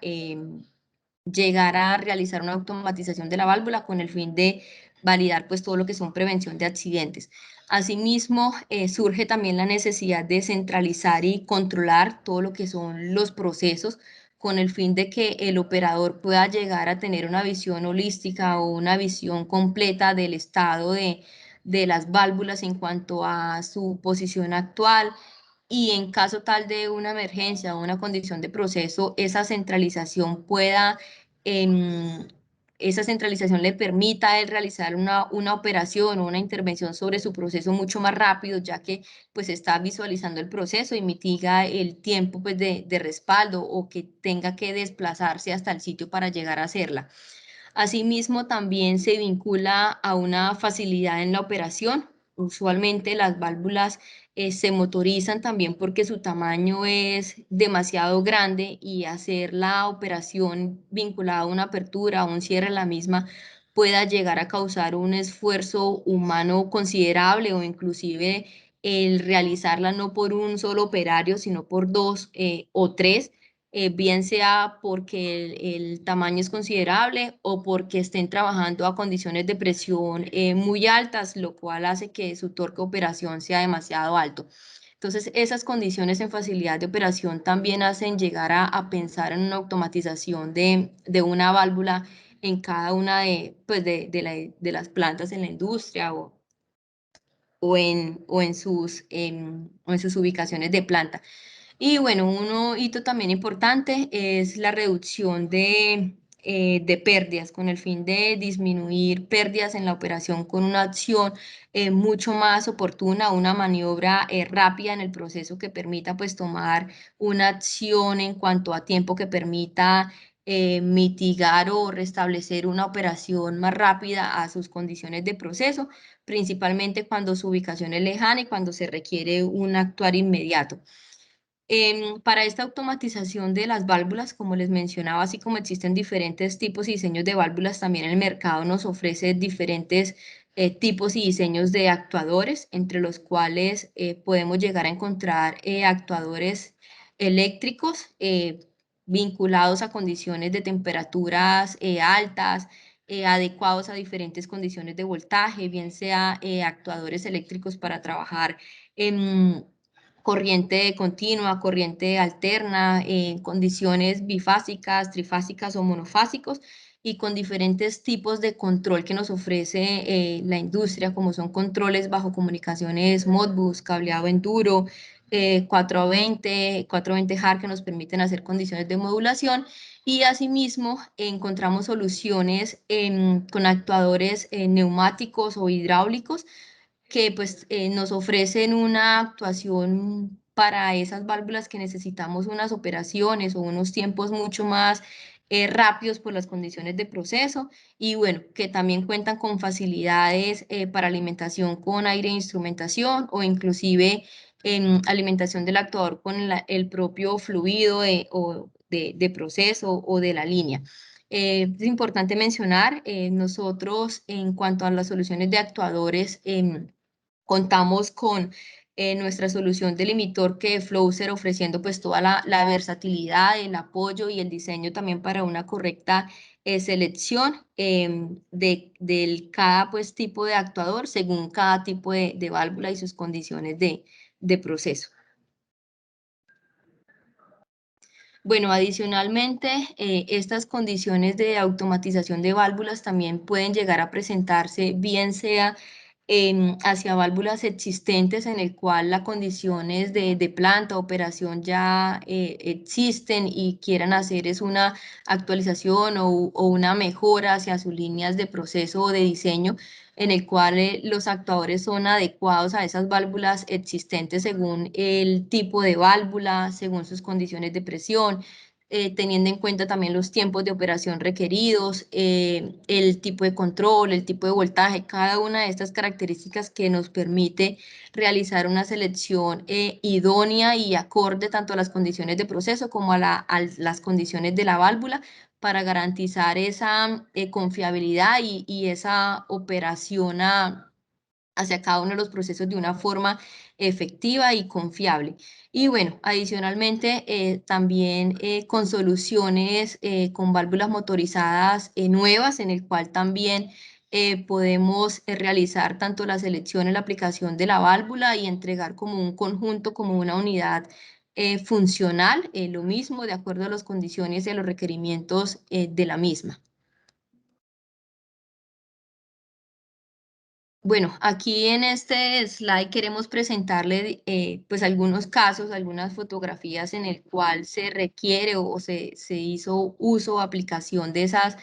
Speaker 1: llegar a realizar una automatización de la válvula con el fin de validar pues todo lo que son prevención de accidentes. Asimismo, surge también la necesidad de centralizar y controlar todo lo que son los procesos con el fin de que el operador pueda llegar a tener una visión holística o una visión completa del estado de las válvulas en cuanto a su posición actual, y en caso tal de una emergencia o una condición de proceso, em, esa centralización le permita a él realizar una operación o una intervención sobre su proceso mucho más rápido, ya que pues está visualizando el proceso y mitiga el tiempo pues de respaldo o que tenga que desplazarse hasta el sitio para llegar a hacerla. Asimismo, también se vincula a una facilidad en la operación. Usualmente las válvulas se motorizan también porque su tamaño es demasiado grande y hacer la operación vinculada a una apertura o un cierre de la misma pueda llegar a causar un esfuerzo humano considerable o inclusive el realizarla no por un solo operario, sino por dos o tres, bien sea porque el tamaño es considerable o porque estén trabajando a condiciones de presión muy altas, lo cual hace que su torque de operación sea demasiado alto. Entonces, esas condiciones en facilidad de operación también hacen llegar a pensar en una automatización de una válvula en cada una pues de las plantas en la industria o en sus ubicaciones de planta. Y bueno, un hito también importante es la reducción de pérdidas con el fin de disminuir pérdidas en la operación con una acción mucho más oportuna, una maniobra rápida en el proceso que permita pues tomar una acción en cuanto a tiempo que permita mitigar o restablecer una operación más rápida a sus condiciones de proceso, principalmente cuando su ubicación es lejana y cuando se requiere un actuar inmediato. Para esta automatización de las válvulas, como les mencionaba, así como existen diferentes tipos y diseños de válvulas, también el mercado nos ofrece diferentes tipos y diseños de actuadores, entre los cuales podemos llegar a encontrar actuadores eléctricos vinculados a condiciones de temperaturas altas, adecuados a diferentes condiciones de voltaje, bien sea actuadores eléctricos para trabajar en corriente continua, corriente alterna, en condiciones bifásicas, trifásicas o monofásicos, y con diferentes tipos de control que nos ofrece la industria, como son controles bajo comunicaciones Modbus, cableado enduro, 420 Hz, que nos permiten hacer condiciones de modulación, y asimismo encontramos soluciones con actuadores neumáticos o hidráulicos que pues nos ofrecen una actuación para esas válvulas que necesitamos unas operaciones o unos tiempos mucho más rápidos por las condiciones de proceso, y bueno, que también cuentan con facilidades para alimentación con aire e instrumentación o inclusive en alimentación del actuador con el propio fluido de proceso o de la línea. Es importante mencionar, nosotros en cuanto a las soluciones de actuadores, contamos con nuestra solución de limitor que es Flowser, ofreciendo pues toda la versatilidad, el apoyo y el diseño también para una correcta selección del cada pues tipo de actuador según cada tipo de válvula y sus condiciones de proceso. Bueno, adicionalmente, estas condiciones de automatización de válvulas también pueden llegar a presentarse, bien sea hacia válvulas existentes en el cual las condiciones de planta, operación ya existen y quieran hacer es una actualización o una mejora hacia sus líneas de proceso o de diseño, en el cual los actuadores son adecuados a esas válvulas existentes según el tipo de válvula, según sus condiciones de presión, teniendo en cuenta también los tiempos de operación requeridos, el tipo de control, el tipo de voltaje, cada una de estas características que nos permite realizar una selección idónea y acorde tanto a las condiciones de proceso como a las condiciones de la válvula para garantizar esa confiabilidad y esa operación hacia cada uno de los procesos de una forma efectiva y confiable. Y bueno, adicionalmente también con soluciones con válvulas motorizadas nuevas, en el cual también podemos realizar tanto la selección y la aplicación de la válvula y entregar como un conjunto, como una unidad funcional, lo mismo de acuerdo a las condiciones y a los requerimientos de la misma. Bueno, aquí en este slide queremos presentarle pues algunos casos, algunas fotografías en el cual se requiere o se hizo uso o aplicación de esas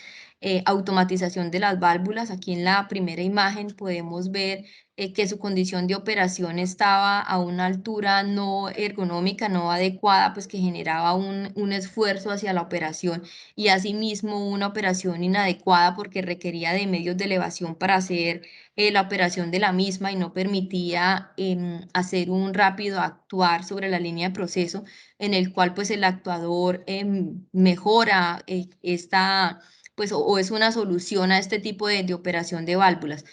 Speaker 1: automatización de las válvulas. Aquí en la primera imagen podemos ver que su condición de operación estaba a una altura no ergonómica, no adecuada, pues que generaba un esfuerzo hacia la operación y asimismo una operación inadecuada porque requería de medios de elevación para hacer la operación de la misma y no permitía hacer un rápido actuar sobre la línea de proceso en el cual pues el actuador mejora esta, pues o es una solución a este tipo de operación de válvulas.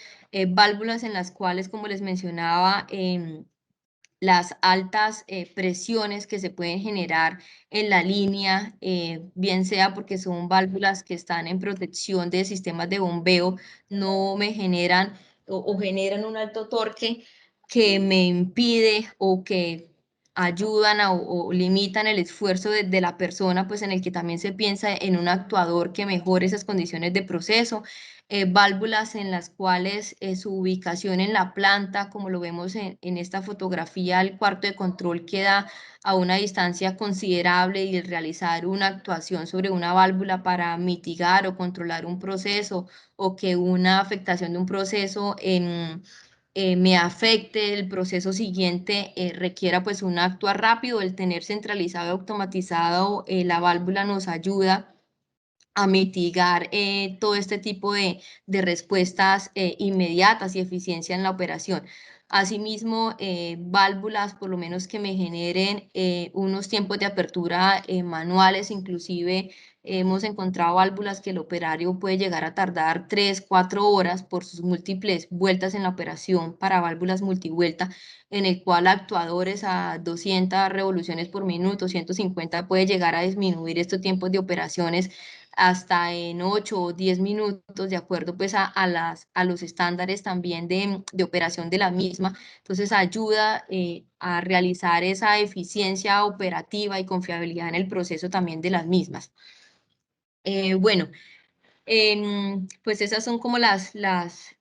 Speaker 1: Válvulas en las cuales, como les mencionaba, las altas presiones que se pueden generar en la línea, bien sea porque son válvulas que están en protección de sistemas de bombeo, no me generan o generan un alto torque que me impide o que ayudan o limitan el esfuerzo de la persona, pues en el que también se piensa en un actuador que mejore esas condiciones de proceso, válvulas en las cuales su ubicación en la planta, como lo vemos en esta fotografía, el cuarto de control queda a una distancia considerable y el realizar una actuación sobre una válvula para mitigar o controlar un proceso o que una afectación de un proceso me afecte el proceso siguiente, requiera pues un actuar rápido, el tener centralizado y automatizado la válvula nos ayuda a mitigar todo este tipo de respuestas inmediatas y eficiencia en la operación. Asimismo, válvulas, por lo menos que me generen unos tiempos de apertura manuales, inclusive hemos encontrado válvulas que el operario puede llegar a tardar 3, 4 horas por sus múltiples vueltas en la operación para válvulas multivuelta, en el cual actuadores a 200 revoluciones por minuto, 150 puede llegar a disminuir estos tiempos de operaciones hasta en 8 o 10 minutos, de acuerdo pues a los estándares también de operación de la misma. Entonces ayuda a realizar esa eficiencia operativa y confiabilidad en el proceso también de las mismas. Bueno, pues esas son como las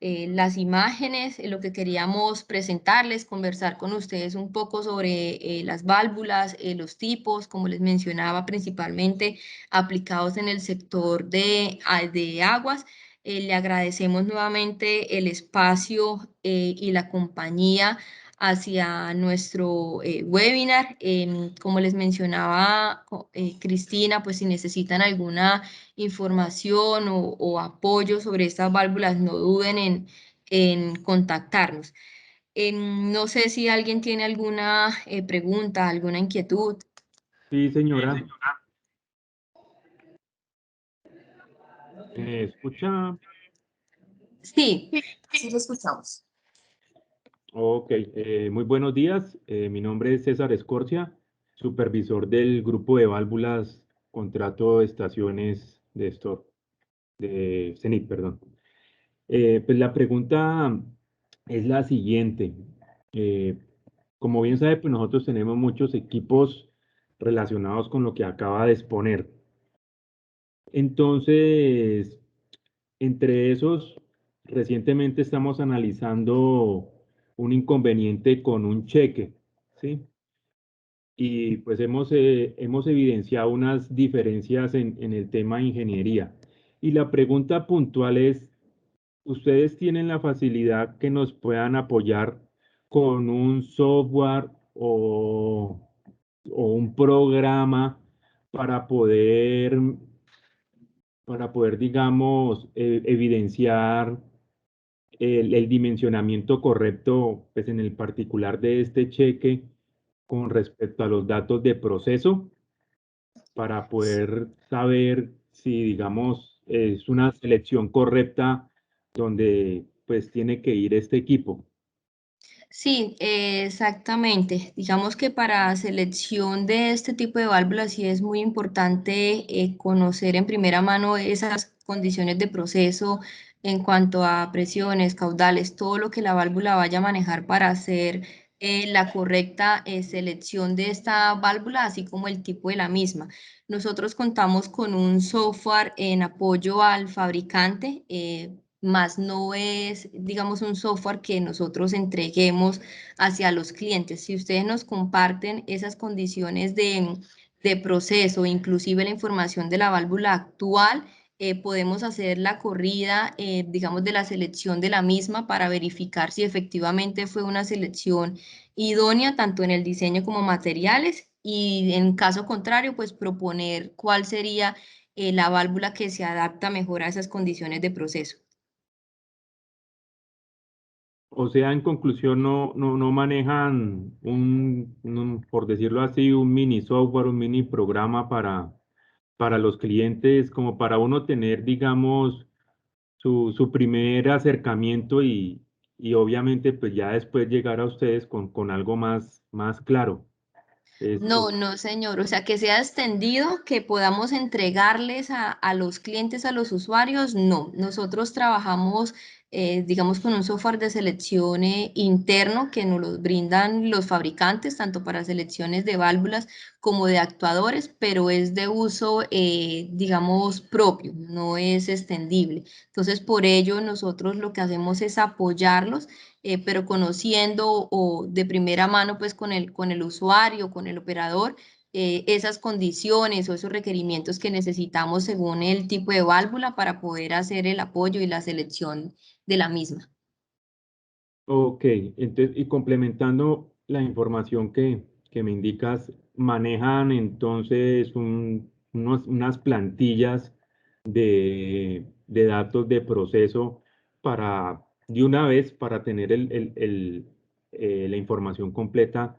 Speaker 1: imágenes, lo que queríamos presentarles, conversar con ustedes un poco sobre las válvulas, los tipos, como les mencionaba, principalmente aplicados en el sector de aguas. Le agradecemos nuevamente el espacio y la compañía hacia nuestro webinar. Como les mencionaba Cristina, pues si necesitan alguna información o apoyo sobre estas válvulas, no duden en contactarnos. No sé si alguien tiene alguna pregunta, alguna inquietud.
Speaker 2: Sí, señora. ¿Me escucha?
Speaker 1: Sí, sí lo escuchamos.
Speaker 2: Ok, muy buenos días. Mi nombre es César Escorcia, supervisor del grupo de válvulas, contrato de estaciones de de CENIC, perdón. Pues la pregunta es la siguiente. Eh, Como bien sabe, pues nosotros tenemos muchos equipos relacionados con lo que acaba de exponer. Entonces, entre esos, recientemente estamos analizando un inconveniente con un cheque, ¿sí? Y pues hemos evidenciado unas diferencias en el tema de ingeniería. Y la pregunta puntual es, ¿ustedes tienen la facilidad que nos puedan apoyar con un software o un programa para poder, digamos, evidenciar el dimensionamiento correcto, pues en el particular de este cheque con respecto a los datos de proceso, para poder saber si, digamos, es una selección correcta donde pues tiene que ir este equipo.
Speaker 1: Sí, exactamente. Digamos que para selección de este tipo de válvulas sí es muy importante conocer en primera mano esas condiciones de proceso en cuanto a presiones, caudales, todo lo que la válvula vaya a manejar para hacer la correcta selección de esta válvula, así como el tipo de la misma. Nosotros contamos con un software en apoyo al fabricante. Más no es, digamos, un software que nosotros entreguemos hacia los clientes. Si ustedes nos comparten esas condiciones de proceso, inclusive la información de la válvula actual, podemos hacer la corrida, digamos, de la selección de la misma para verificar si efectivamente fue una selección idónea, tanto en el diseño como materiales, y en caso contrario, pues proponer cuál sería la válvula que se adapta mejor a esas condiciones de proceso.
Speaker 2: O sea, en conclusión, no manejan por decirlo así, un mini software, un mini programa para los clientes, como para uno tener, digamos, su primer acercamiento y obviamente pues ya después llegar a ustedes con algo más claro.
Speaker 1: No,
Speaker 2: Esto.
Speaker 1: no, señor. O sea, que sea extendido, que podamos entregarles a los clientes, a los usuarios, no. Nosotros trabajamos, digamos, con un software de selección interno que nos lo brindan los fabricantes, tanto para selecciones de válvulas como de actuadores, pero es de uso, digamos, propio, no es extendible. Entonces, por ello, nosotros lo que hacemos es apoyarlos pero conociendo o de primera mano pues con el usuario, con el operador, esas condiciones o esos requerimientos que necesitamos según el tipo de válvula para poder hacer el apoyo y la selección de la misma.
Speaker 2: Ok, entonces, y complementando la información que me indicas, manejan entonces unas plantillas de datos de proceso para, de una vez, para tener la información completa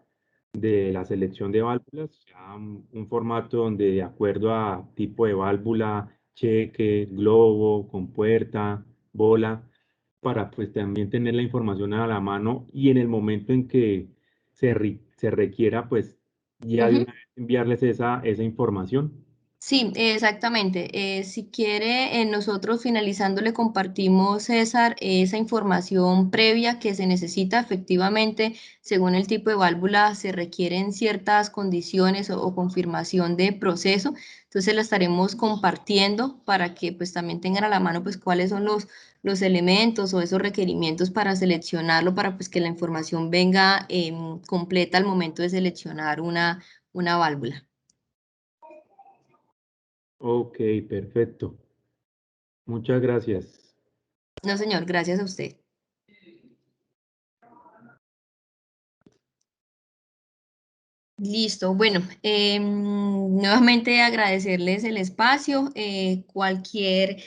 Speaker 2: de la selección de válvulas, ya un formato donde de acuerdo a tipo de válvula, cheque, globo, compuerta, bola para pues también tener la información a la mano y en el momento en que se requiera, pues ya de
Speaker 1: Ujú.
Speaker 2: una vez enviarles esa información.
Speaker 1: Sí, exactamente. Si quiere, nosotros finalizando le compartimos, César, esa información previa que se necesita efectivamente, según el tipo de válvula, se requieren ciertas condiciones o confirmación de proceso. Entonces la estaremos compartiendo para que pues también tengan a la mano pues cuáles son los elementos o esos requerimientos para seleccionarlo, para pues que la información venga completa al momento de seleccionar una válvula.
Speaker 2: Ok, perfecto. Muchas gracias.
Speaker 1: No, señor, gracias a usted. Listo, bueno, nuevamente agradecerles el espacio. Cualquier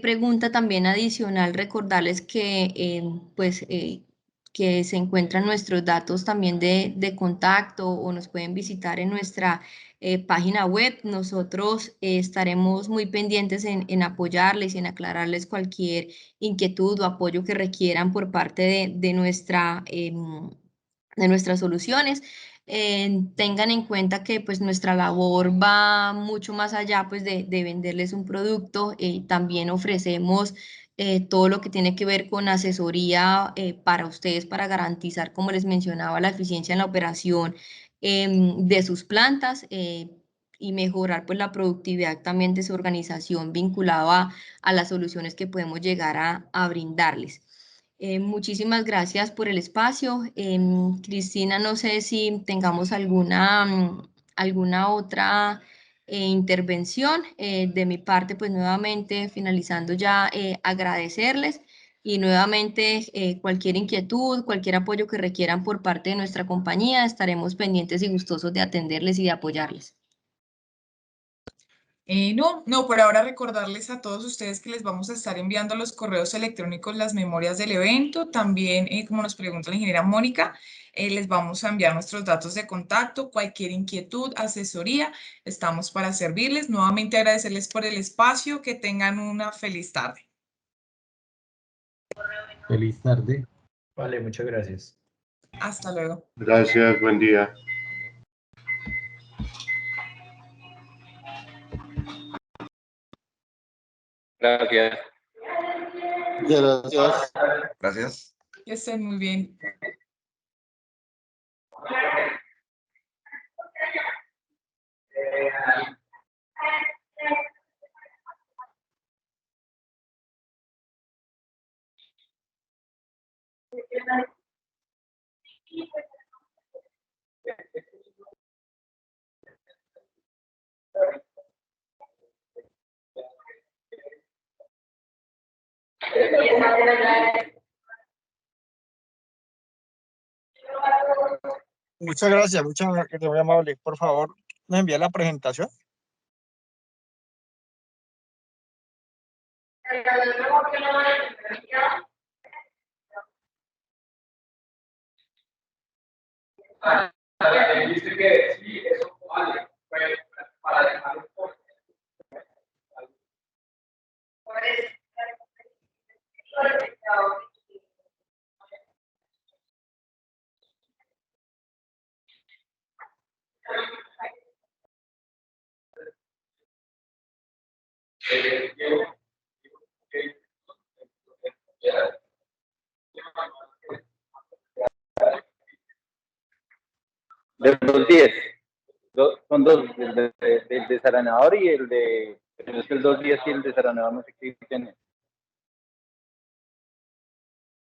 Speaker 1: pregunta también adicional, recordarles que pues que se encuentran nuestros datos también de contacto o nos pueden visitar en nuestra página web. Nosotros estaremos muy pendientes en apoyarles y en aclararles cualquier inquietud o apoyo que requieran por parte de nuestras soluciones. Tengan en cuenta que pues nuestra labor va mucho más allá pues de venderles un producto. También ofrecemos todo lo que tiene que ver con asesoría para ustedes para garantizar, como les mencionaba, la eficiencia en la operación de sus plantas. Y mejorar pues la productividad también de su organización vinculado a las soluciones que podemos llegar a brindarles. Muchísimas gracias por el espacio. Cristina, no sé si tengamos alguna otra intervención. De mi parte, pues nuevamente finalizando ya, agradecerles y nuevamente cualquier inquietud, cualquier apoyo que requieran por parte de nuestra compañía, estaremos pendientes y gustosos de atenderles y de apoyarles.
Speaker 3: No, por ahora recordarles a todos ustedes que les vamos a estar enviando a los correos electrónicos las memorias del evento. También, como nos pregunta la ingeniera Mónica, les vamos a enviar nuestros datos de contacto, cualquier inquietud, asesoría, estamos para servirles. Nuevamente agradecerles por el espacio, que tengan una feliz tarde.
Speaker 4: Feliz tarde.
Speaker 5: Vale, muchas gracias.
Speaker 3: Hasta luego.
Speaker 6: Gracias, buen día.
Speaker 7: Gracias.
Speaker 6: Gracias.
Speaker 8: Gracias.
Speaker 3: Que estén muy bien.
Speaker 9: Muchas gracias, muy amable. Por favor, ¿nos envía la presentación?
Speaker 7: Dice que sí, eso vale, pero para dejarlo por... De los 10. Son dos, el de desaranador y el de... Pero es que el 210 y el desaranador no sé qué tiene.